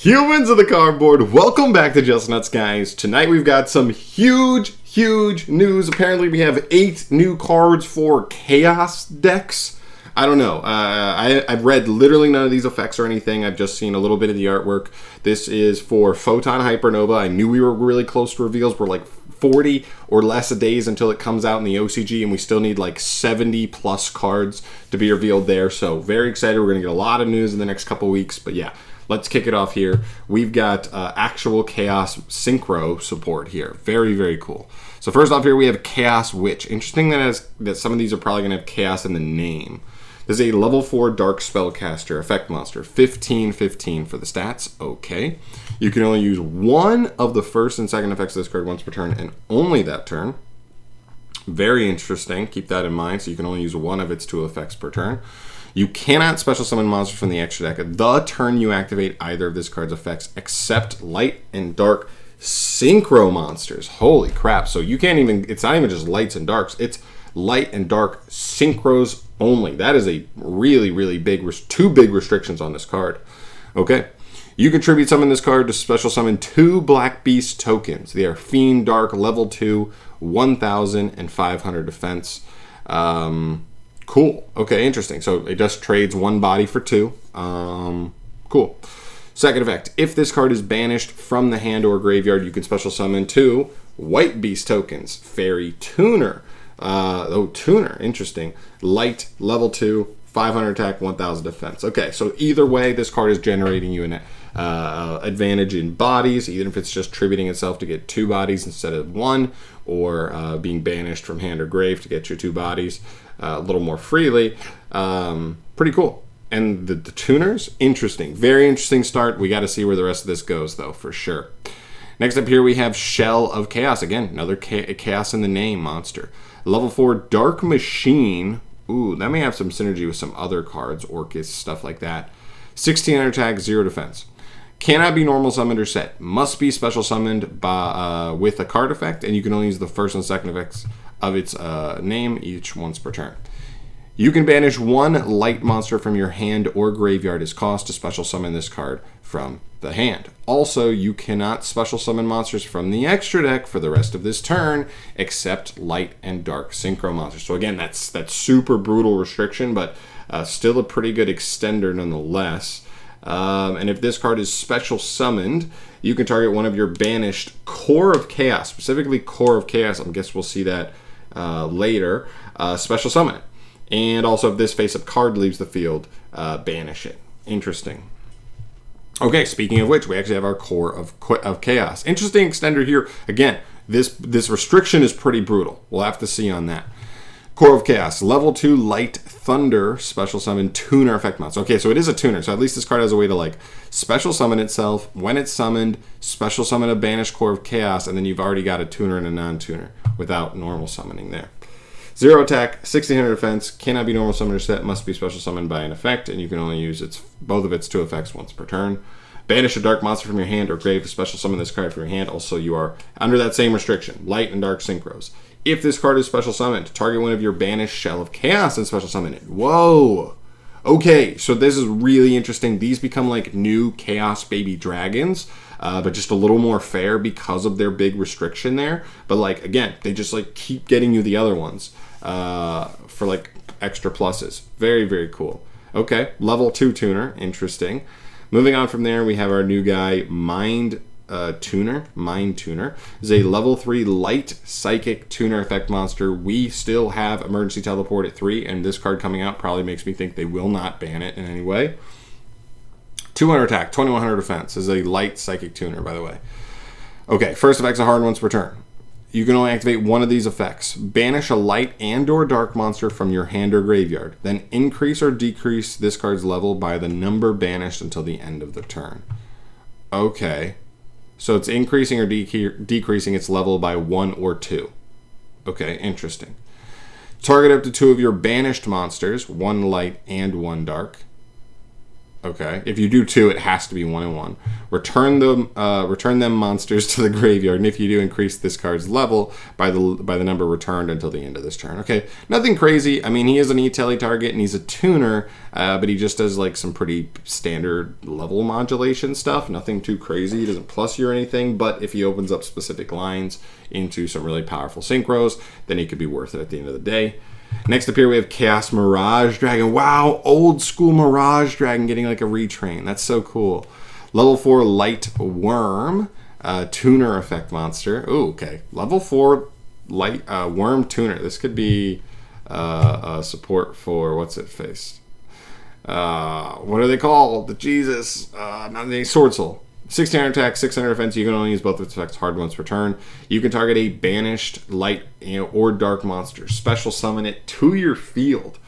Humans of the cardboard, welcome back to Just Nuts, guys. Tonight we've got some huge news. Apparently we have 8 new cards for Chaos decks. I don't know. I've read literally none of these effects or anything. I've just seen a little bit of the artwork. This is for Photon HYPERNOVA. I knew we were really close to reveals. We're like 40 or less days until it comes out in the OCG, and we still need like 70 plus cards to be revealed there. So very excited. We're going to get a lot of news in the next couple weeks. But yeah, let's kick it off here. We've got actual Chaos Synchro support here. Very cool. So first off here, we have Chaos Witch. Interesting that some of these are probably going to have Chaos in the name. This is a level 4 Dark Spellcaster effect monster. 15/15 for the stats. Okay. You can only use one of the first and second effects of this card once per turn, and only that turn. Very interesting. Keep that in mind. So you can only use one of its 2 effects per turn. You cannot special summon monsters from the extra deck the turn you activate either of this card's effects, except light and dark synchro monsters. Holy crap. So you can't even, it's not even just lights and darks, it's light and dark synchros only. That is a really big, 2 big restrictions on this card. Okay. You can tribute summon this card to special summon 2 Black Beast tokens. They are Fiend Dark, level 2, 1,500 defense. Cool. Okay, interesting. So it just trades 1 body for 2. Cool. Second effect. If this card is banished from the hand or graveyard, you can special summon 2 White Beast tokens. Fairy Tuner. Tuner. Interesting. Light, level 2, 500 attack, 1,000 defense. Okay, so either way, this card is generating you an advantage in bodies, even if it's just tributing itself to get 2 bodies instead of 1, or being banished from hand or grave to get your 2 bodies a little more freely. Pretty cool. And the tuners, interesting. Very interesting start. We got to see where the rest of this goes, though, for sure. Next up here, we have Shell of Chaos. Again, another Chaos in the name monster. Level 4 Dark Machine. Ooh, that may have some synergy with some other cards, Orcus, stuff like that. 1600 attack, 0 defense. Cannot be normal summoned or set. Must be special summoned by, with a card effect, and you can only use the first and second effects of its name each once per turn. You can banish 1 light monster from your hand or graveyard as cost to special summon this card from the hand. Also, you cannot special summon monsters from the extra deck for the rest of this turn, except light and dark synchro monsters. So again, that's super brutal restriction, but still a pretty good extender nonetheless. And if this card is special summoned, you can target one of your banished Core of Chaos, specifically Core of Chaos. I guess we'll see that later. Special summon it. And also, if this face-up card leaves the field, banish it. Interesting. Okay, speaking of which, we actually have our Core of Chaos. Interesting extender here. Again, this restriction is pretty brutal. We'll have to see on that. Core of Chaos, level 2 Light Thunder, special summon tuner effect monster. Okay, so it is a tuner, so at least this card has a way to like special summon itself. When it's summoned, special summon a banished Core of Chaos, and then you've already got a tuner and a non-tuner without normal summoning there. 0 attack, 1600 defense, cannot be normal summoned or set, must be special summoned by an effect, and you can only use both of its 2 effects once per turn. Banish a dark monster from your hand or grave to special summon this card from your hand. Also, you are under that same restriction, light and dark synchros. If this card is special summoned, target one of your banished Shell of Chaos and special summon it. Whoa! Okay, so this is really interesting. These become like new Chaos Baby Dragons, but just a little more fair because of their big restriction there. But like, again, they just like keep getting you the other ones for like extra pluses. Very cool. Okay, level 2 tuner, interesting. Moving on from there, we have our new guy, Mind Tuner. Is a level 3 light psychic tuner effect monster. We still have emergency teleport at 3, and this card coming out probably makes me think they will not ban it in any way. 200 attack, 2100 defense. This is a light psychic tuner, by the way. Okay, first effect's a hard once per turn. You can only activate one of these effects. Banish a light and or dark monster from your hand or graveyard. Then increase or decrease this card's level by the number banished until the end of the turn. Okay. So it's increasing or decreasing its level by 1 or 2. Okay, interesting. Target up to 2 of your banished monsters, 1 light and 1 dark. Okay. If you do 2, it has to be 1 and 1. Return them monsters to the graveyard, and if you do, increase this card's level by the number returned until the end of this turn. Okay. Nothing crazy. I mean, he is an E-Telly target, and he's a tuner, but he just does like some pretty standard level modulation stuff. Nothing too crazy. He doesn't plus you or anything, but if he opens up specific lines into some really powerful synchros, then he could be worth it at the end of the day. Next up here we have Chaos Mirage Dragon. Wow, old school Mirage Dragon getting like a retrain. That's so cool. Level 4 Light Worm, tuner effect monster. Ooh, okay. Level 4 Light Worm tuner. This could be support for, what's it face? What are they called? Jesus. Not the Sword Soul. 1600 attack, 600 defense. You can only use both its effects hard once per turn. You can target a banished light or dark monster. Special summon it to your field,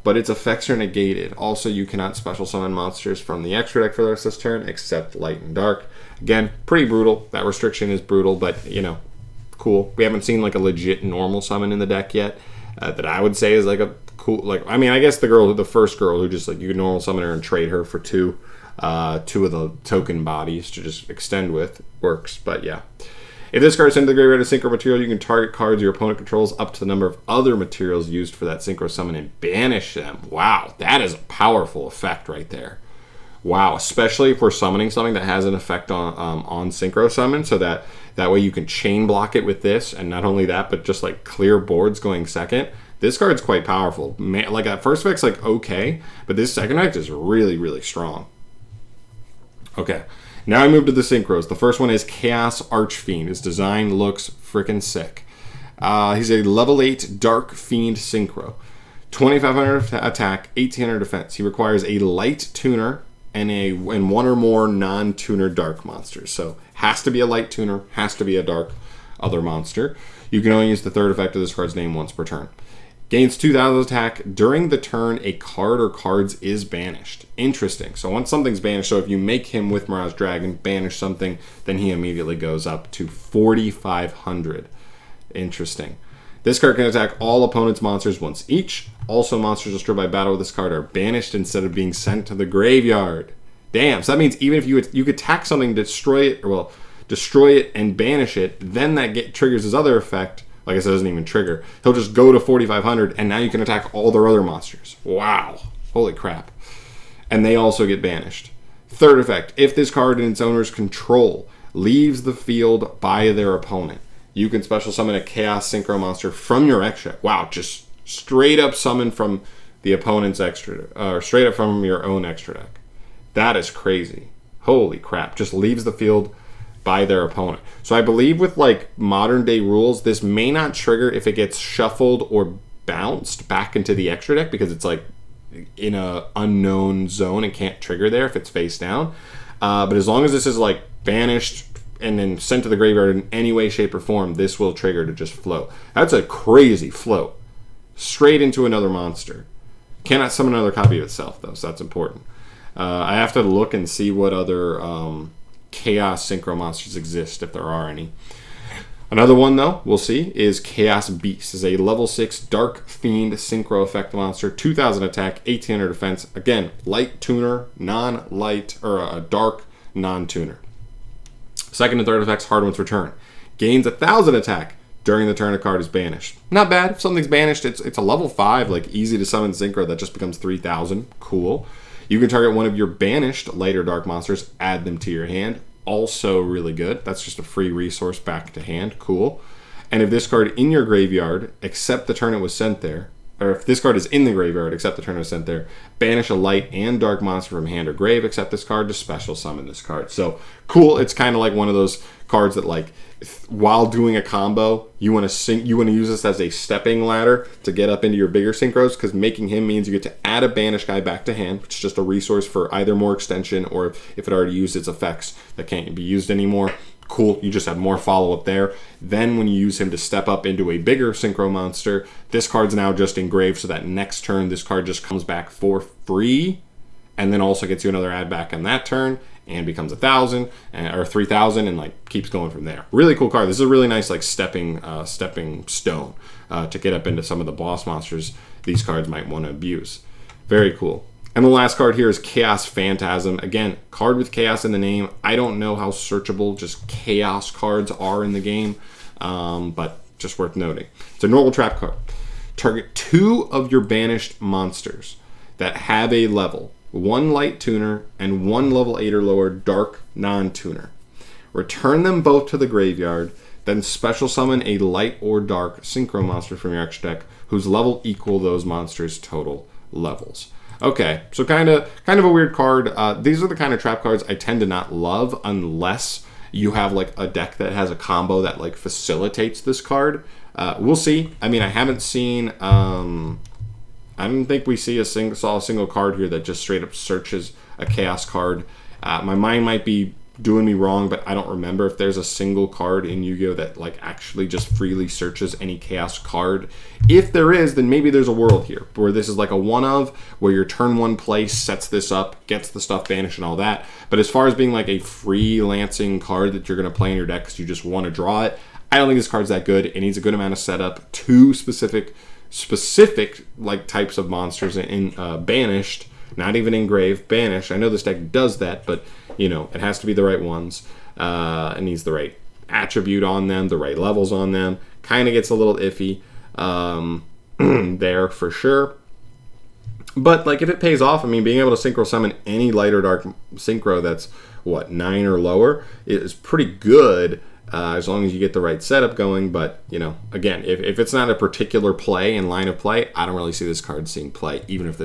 but its effects are negated. Also, you cannot special summon monsters from the extra deck for the rest of this turn, except light and dark. Again, pretty brutal. That restriction is brutal, but, you know, cool. We haven't seen like a legit normal summon in the deck yet that I would say is like a cool, like, I mean, I guess the first girl who just like you can normal summon her and trade her for 2 of the token bodies to just extend with works. But yeah, if this card is into the graveyard as synchro material, you can target cards your opponent controls up to the number of other materials used for that synchro summon and banish them. Wow, that is a powerful effect right there. Wow, especially if we're summoning something that has an effect on synchro summon, so that way you can chain block it with this, and not only that, but just like clear boards going second. This card's quite powerful. Man, like that first effect's like okay, but this second effect is really, really strong. Okay, now I move to the synchros. The first one is Chaos Archfiend. His design looks freaking sick. He's a level 8 Dark Fiend synchro. 2500 attack, 1800 defense. He requires a light tuner and one or more non-tuner dark monsters. So has to be a light tuner, has to be a dark other monster. You can only use the third effect of this card's name once per turn. Gains 2000 attack. During the turn, a card or cards is banished. Interesting. So once something's banished, so if you make him with Mirage Dragon banish something, then he immediately goes up to 4500. Interesting. This card can attack all opponents' monsters once each. Also, monsters destroyed by battle with this card are banished instead of being sent to the graveyard. Damn. So that means even if you could attack something, destroy it and banish it, then that triggers his other effect. Like I said, it doesn't even trigger. He'll just go to 4500, and now you can attack all their other monsters. Wow. Holy crap. And they also get banished. Third effect. If this card in its owner's control leaves the field by their opponent, you can special summon a Chaos Synchro monster from your extra deck. Wow, just straight up summon from the opponent's extra deck, or straight up from your own extra deck. That is crazy. Holy crap. Just leaves the field by their opponent. So I believe with like modern day rules, this may not trigger if it gets shuffled or bounced back into the extra deck because it's like in a unknown zone and can't trigger there if it's face down. But as long as this is like banished and then sent to the graveyard in any way, shape, or form, this will trigger to just float. That's a crazy float. Straight into another monster. Cannot summon another copy of itself though, so that's important. I have to look and see what other Chaos Synchro monsters exist, if there are any. Another one, though, we'll see, is Chaos Beast. Is a level 6 Dark Fiend Synchro effect monster. 2000 attack, 1800 defense. Again, light tuner, non-light, or a dark non-tuner. Second and third effects, hard once per turn. Gains 1000 attack. During the turn, a card is banished. Not bad. If something's banished, it's a level 5, like easy to summon synchro that just becomes 3000. Cool. You can target one of your banished light or dark monsters, add them to your hand. Also really good. That's just a free resource back to hand. Cool. And if this card in your graveyard, except the turn it was sent there, or if this card is in the graveyard, except the turn it was sent there, banish a light and dark monster from hand or grave, except this card to special summon this card. So cool. It's kind of like one of those cards that, like, while doing a combo, you want to use this as a stepping ladder to get up into your bigger synchros, because making him means you get to add a banish guy back to hand, which is just a resource for either more extension or if it already used its effects that can't be used anymore. Cool, you just have more follow-up there. Then when you use him to step up into a bigger synchro monster, this card's now just engraved, so that next turn this card just comes back for free, and then also gets you another add back on that turn, and becomes 1,000 or 3,000, and like keeps going from there. Really cool card. This is a really nice like stepping stone to get up into some of the boss monsters these cards might want to abuse. Very cool. And the last card here is Chaos Phantasm. Again, card with Chaos in the name. I don't know how searchable just Chaos cards are in the game, but just worth noting. It's a normal trap card. Target 2 of your banished monsters that have a level 1 light tuner and 1 level 8 or lower dark non-tuner. Return them both to the graveyard, then special summon a light or dark synchro monster from your extra deck whose level equal those monsters' total levels. Okay, so kind of a weird card. These are the kind of trap cards I tend to not love unless you have like a deck that has a combo that like facilitates this card. We'll see. I mean, I haven't seen. I don't think we saw a single card here that just straight up searches a chaos card. My mind might be doing me wrong, but I don't remember if there's a single card in Yu-Gi-Oh that like actually just freely searches any chaos card. If there is, then maybe there's a world here where this is like a one of, where your turn 1 play sets this up, gets the stuff banished and all that. But as far as being like a freelancing card that you're going to play in your deck because you just want to draw it, I don't think this card's that good. It needs a good amount of setup. 2 specific like types of monsters in banished, not even engraved, banished. I know this deck does that, but you know, it has to be the right ones. It needs the right attribute on them, the right levels on them. Kind of gets a little iffy there for sure. But like if it pays off, I mean, being able to synchro summon any light or dark synchro that's what 9 or lower is pretty good. As long as you get the right setup going. But, you know, again, if it's not a particular play and line of play, I don't really see this card seeing play, even if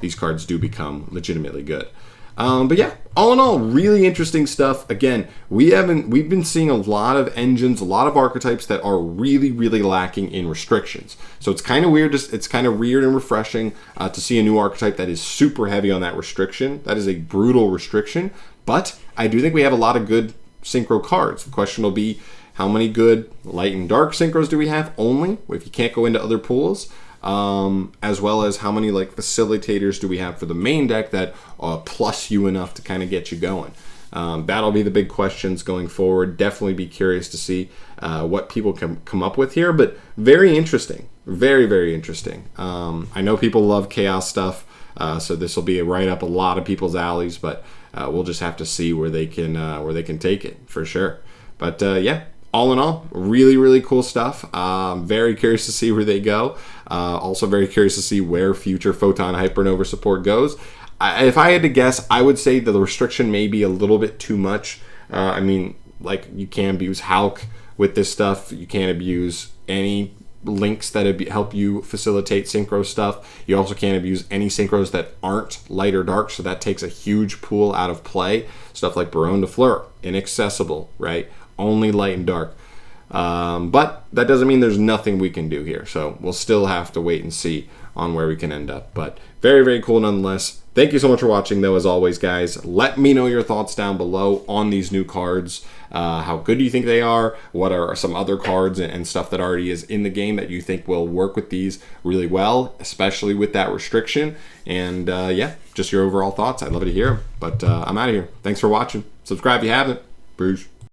these cards do become legitimately good. But yeah, all in all, really interesting stuff. Again, we've been seeing a lot of engines, a lot of archetypes that are really, really lacking in restrictions. So it's kind of weird. It's kind of weird and refreshing to see a new archetype that is super heavy on that restriction. That is a brutal restriction. But I do think we have a lot of good synchro cards. The question will be, how many good light and dark synchros do we have only, if you can't go into other pools, as well as how many like facilitators do we have for the main deck that plus you enough to kind of get you going. That'll be the big questions going forward. Definitely be curious to see what people can come up with here, but very interesting. Very, very interesting. I know people love chaos stuff, so this will be right up a lot of people's alleys, but we'll just have to see where they can take it for sure. But yeah, all in all, really, really cool stuff. Very curious to see where they go. Also very curious to see where future Photon Hypernova support goes. If I had to guess, I would say that the restriction may be a little bit too much. I mean, like you can't abuse Hulk with this stuff. You can't abuse any links that help you facilitate synchro stuff. You also can't abuse any synchros that aren't light or dark, so that takes a huge pool out of play. Stuff like Baron de Fleur, inaccessible, right? Only light and dark. But that doesn't mean there's nothing we can do here, so we'll still have to wait and see on where we can end up. But very, very cool nonetheless. Thank you so much for watching, though, as always, guys. Let me know your thoughts down below on these new cards. How good do you think they are? What are some other cards and stuff that already is in the game that you think will work with these really well, especially with that restriction? And yeah, just your overall thoughts. I'd love to hear them. But I'm out of here. Thanks for watching. Subscribe if you haven't. Peace.